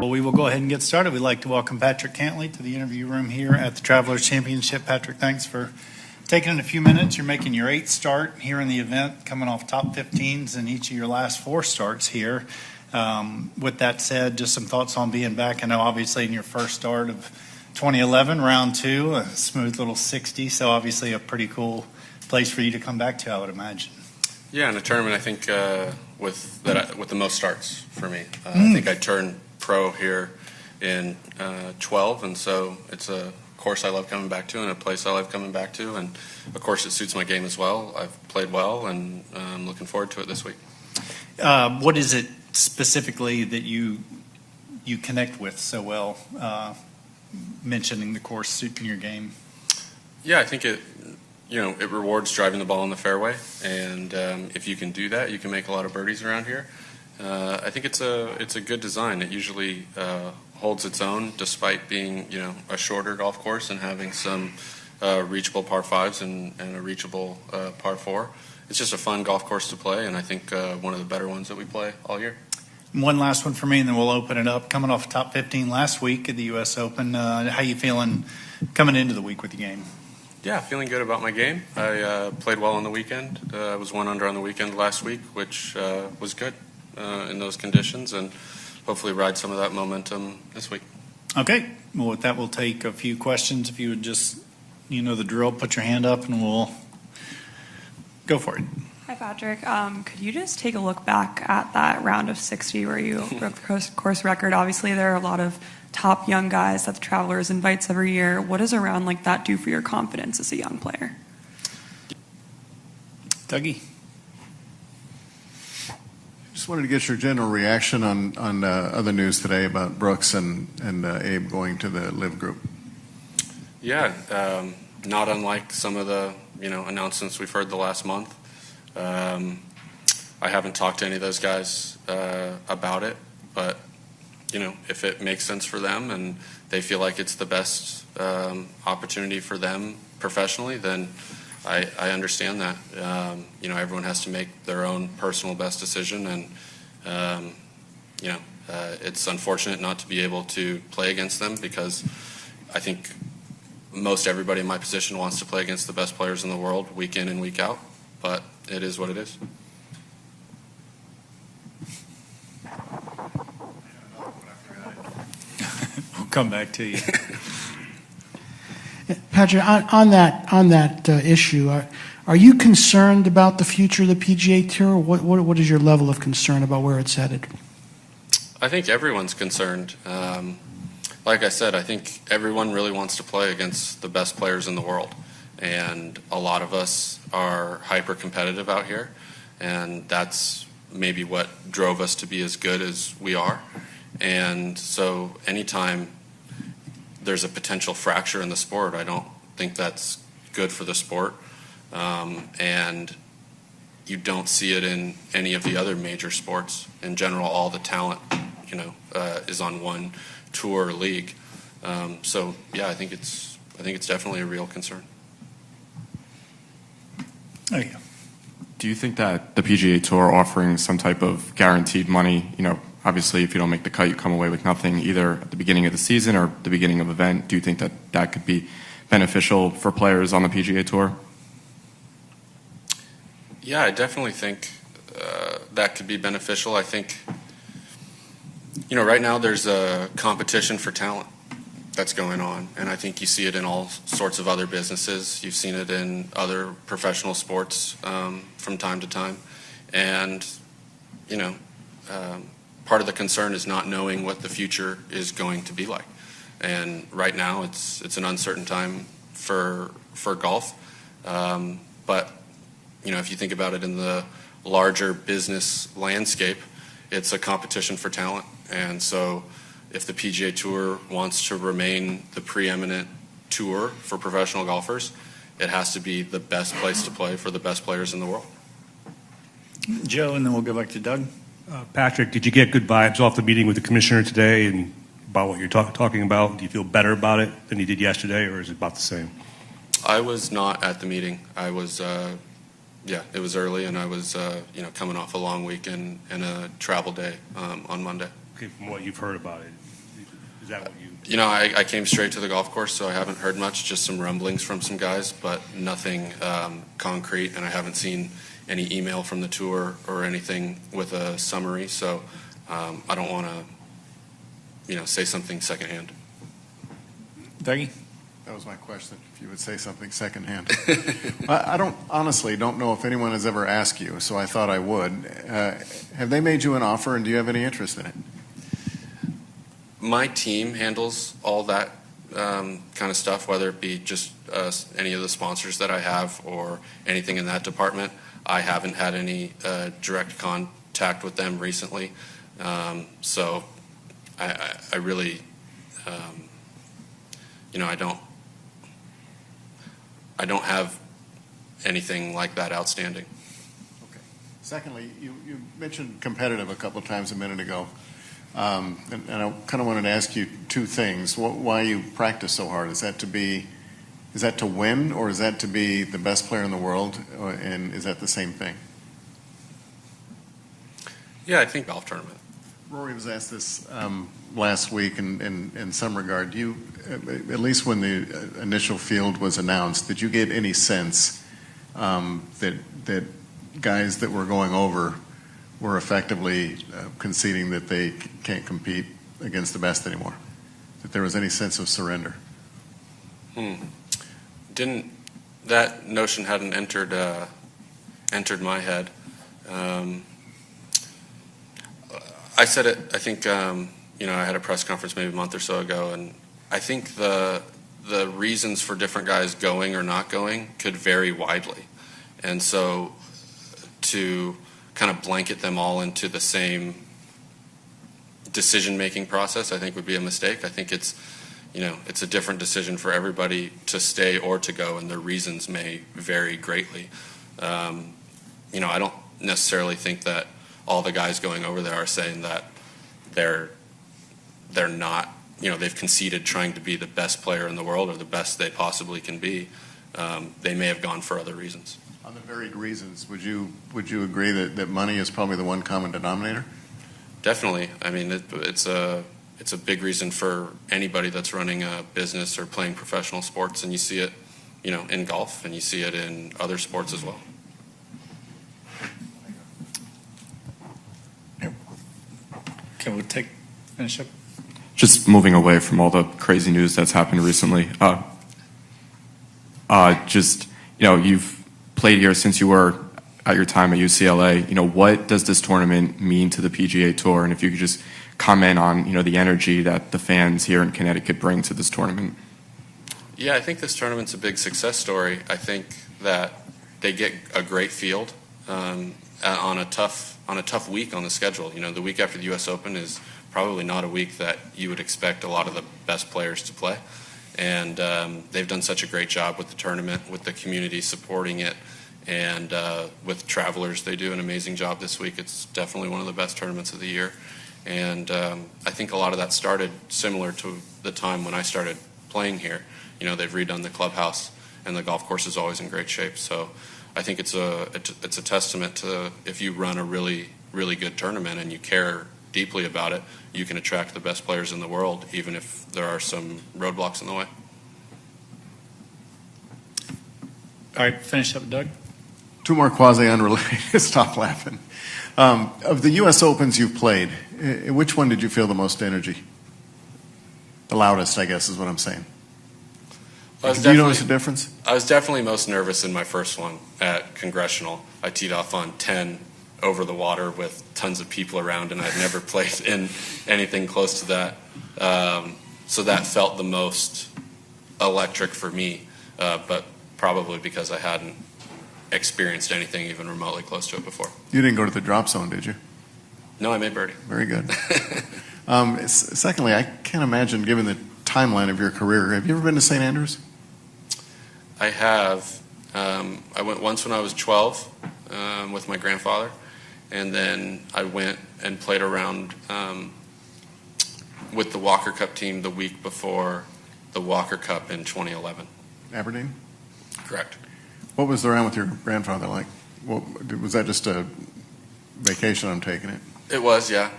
Well, we will go ahead and get started. We'd like to welcome Patrick Cantlay to the interview room here at the Travelers Championship. Patrick, thanks for taking a few minutes. You're making your 8th start here in the event, coming off top 15s in each of your last 4 starts here. With that said, just some thoughts on being back. I know obviously in your first start of 2011, round 2, a smooth little 60, so obviously a pretty cool place for you to come back to, I would imagine. Yeah, in a tournament, I think with the most starts for me. I think I turned pro here in 12, and so it's a course I love coming back to and a place I love coming back to, and of course it suits my game as well. I've played well, and I'm looking forward to it this week. What is it specifically that you connect with so well, mentioning the course suiting your game? Yeah, I think it rewards driving the ball in the fairway, and if you can do that, you can make a lot of birdies around here. I think it's a good design. It usually holds its own despite being a shorter golf course and having some reachable par 5s and a reachable par 4. It's just a fun golf course to play, and I think one of the better ones that we play all year. One last one for me, and then we'll open it up. Coming off top 15 last week at the U.S. Open, how you feeling coming into the week with the game? Yeah, feeling good about my game. I played well on the weekend. I was 1 under on the weekend last week, which was good in those conditions, and hopefully ride some of that momentum this week. Okay. Well, with that, we'll take a few questions. If you would just, the drill, put your hand up, and we'll go for it. Hi, Patrick. Could you just take a look back at that round of 60 where you broke the course record? Obviously, there are a lot of top young guys that the Travelers invites every year. What does a round like that do for your confidence as a young player? Dougie? Just wanted to get your general reaction on other news today about Brooks and Abe going to the LIV group. Yeah, not unlike some of the announcements we've heard the last month. I haven't talked to any of those guys about it, but if it makes sense for them and they feel like it's the best opportunity for them professionally, then I understand that. Everyone has to make their own personal best decision, and it's unfortunate not to be able to play against them because I think most everybody in my position wants to play against the best players in the world week in and week out, but it is what it is. We'll come back to you. Patrick, on that issue, are you concerned about the future of the PGA Tour? What is your level of concern about where it's headed? I think everyone's concerned. Like I said, I think everyone really wants to play against the best players in the world, and a lot of us are hyper-competitive out here, and that's maybe what drove us to be as good as we are. And so anytime there's a potential fracture in the sport, I don't think that's good for the sport. And you don't see it in any of the other major sports. In general, all the talent, is on one tour or league. So yeah, I think it's definitely a real concern. There you go. Do you think that the PGA Tour offering some type of guaranteed money, obviously if you don't make the cut, you come away with nothing either at the beginning of the season or the beginning of the event, do you think that that could be beneficial for players on the PGA Tour? Yeah, I definitely think that could be beneficial. I think, right now there's a competition for talent that's going on, and I think you see it in all sorts of other businesses. You've seen it in other professional sports from time to time, and part of the concern is not knowing what the future is going to be like. And right now it's an uncertain time for golf, but if you think about it in the larger business landscape, it's a competition for talent. And so if the PGA Tour wants to remain the preeminent tour for professional golfers, it has to be the best place to play for the best players in the world. Joe, and then we'll go back to Doug. Patrick, did you get good vibes off the meeting with the commissioner today and about what you're talking about? Do you feel better about it than you did yesterday, or is it about the same? I was not at the meeting. I was, it was early, and I was, coming off a long week and a travel day on Monday. Okay, from what you've heard about it, Is that what you? You know, I came straight to the golf course, so I haven't heard much, just some rumblings from some guys, but nothing concrete, and I haven't seen any email from the tour or anything with a summary, so I don't want to, say something secondhand. Dougie? That was my question, if you would say something secondhand. I honestly don't know if anyone has ever asked you, so I thought I would. Have they made you an offer, and do you have any interest in it? My team handles all that kind of stuff, whether it be just any of the sponsors that I have or anything in that department. I haven't had any direct contact with them recently, so I really, I don't have anything like that outstanding. Okay. Secondly, you mentioned competitive a couple of times a minute ago. And I kind of wanted to ask you two things. Why you practice so hard? Is that to win, or is that to be the best player in the world? And is that the same thing? Yeah, I think golf tournament. Rory was asked this last week in some regard. You, at least when the initial field was announced, did you get any sense that guys that were going over were effectively conceding that they can't compete against the best anymore? That there was any sense of surrender? That notion hadn't entered my head. I said it, I think, I had a press conference maybe a month or so ago, and I think the reasons for different guys going or not going could vary widely. And so to kind of blanket them all into the same decision-making process, I think would be a mistake. I think it's a different decision for everybody to stay or to go, and their reasons may vary greatly. I don't necessarily think that all the guys going over there are saying that they're not, they've conceded trying to be the best player in the world or the best they possibly can be. They may have gone for other reasons. On the varied reasons, would you agree that money is probably the one common denominator? Definitely. I mean, it's a big reason for anybody that's running a business or playing professional sports, and you see it, in golf, and you see it in other sports as well. Can we finish up? Just moving away from all the crazy news that's happened recently. You've played here since you were at your time at UCLA. What does this tournament mean to the PGA Tour? And if you could just comment on, the energy that the fans here in Connecticut bring to this tournament. Yeah, I think this tournament's a big success story. I think that they get a great field on a tough week on the schedule. The week after the U.S. Open is probably not a week that you would expect a lot of the best players to play. And they've done such a great job with the tournament, with the community supporting it, and with Travelers, they do an amazing job this week. It's definitely one of the best tournaments of the year. And I think a lot of that started similar to the time when I started playing here. They've redone the clubhouse, and the golf course is always in great shape. So I think it's a testament to, if you run a really, really good tournament and you care deeply about it, you can attract the best players in the world, even if there are some roadblocks in the way. All right, finish up, Doug. Two more quasi-unrelated. Stop laughing. Of the U.S. Opens you've played, which one did you feel the most energy? The loudest, I guess, is what I'm saying. Did you notice a difference? I was definitely most nervous in my first one at Congressional. I teed off on 10 over the water with tons of people around, and I'd never played in anything close to that. So that felt the most electric for me, but probably because I hadn't experienced anything even remotely close to it before. You didn't go to the drop zone, did you? No, I made birdie. Very good. Secondly, I can't imagine, given the timeline of your career, have you ever been to St. Andrews? I have. I went once when I was 12 with my grandfather, and then I went and played around with the Walker Cup team the week before the Walker Cup in 2011. Aberdeen? Correct. What was the round with your grandfather like? Was that just a vacation, I'm taking it? It was, yeah.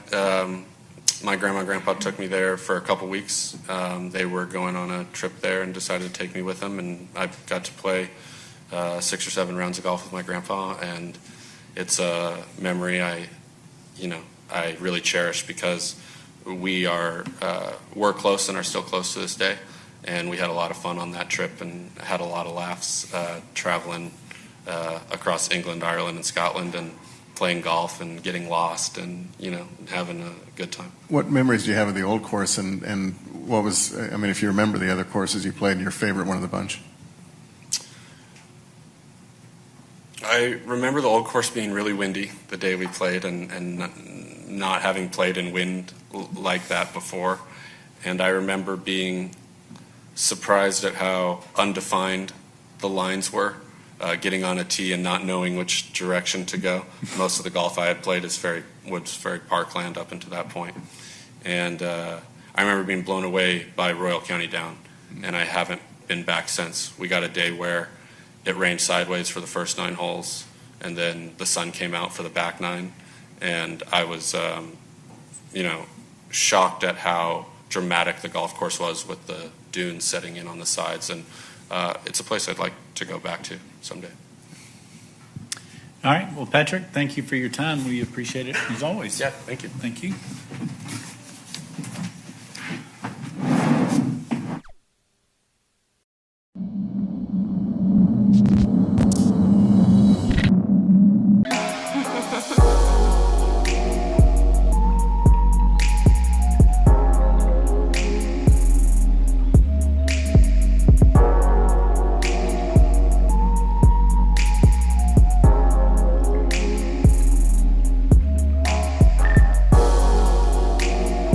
my grandma and grandpa took me there for a couple weeks. They were going on a trip there and decided to take me with them, and I got to play 6 or 7 rounds of golf with my grandpa, and it's a memory I really cherish because we're close and are still close to this day, and we had a lot of fun on that trip and had a lot of laughs traveling across England, Ireland, and Scotland, and playing golf and getting lost and having a good time. What memories do you have of the old course, and what was, I mean, if you remember the other courses you played, your favorite one of the bunch? I remember the old course being really windy the day we played, and not having played in wind like that before. And I remember being surprised at how undefined the lines were, getting on a tee and not knowing which direction to go. Most of the golf I had played was very parkland up until that point. And I remember being blown away by Royal County Down, and I haven't been back since. We got a day where it rained sideways for the first 9 holes, and then the sun came out for the back 9, and I was, shocked at how dramatic the golf course was with the dunes setting in on the sides, and it's a place I'd like to go back to someday. All right. Well, Patrick, thank you for your time. We appreciate it as always. Yeah, thank you. Thank you.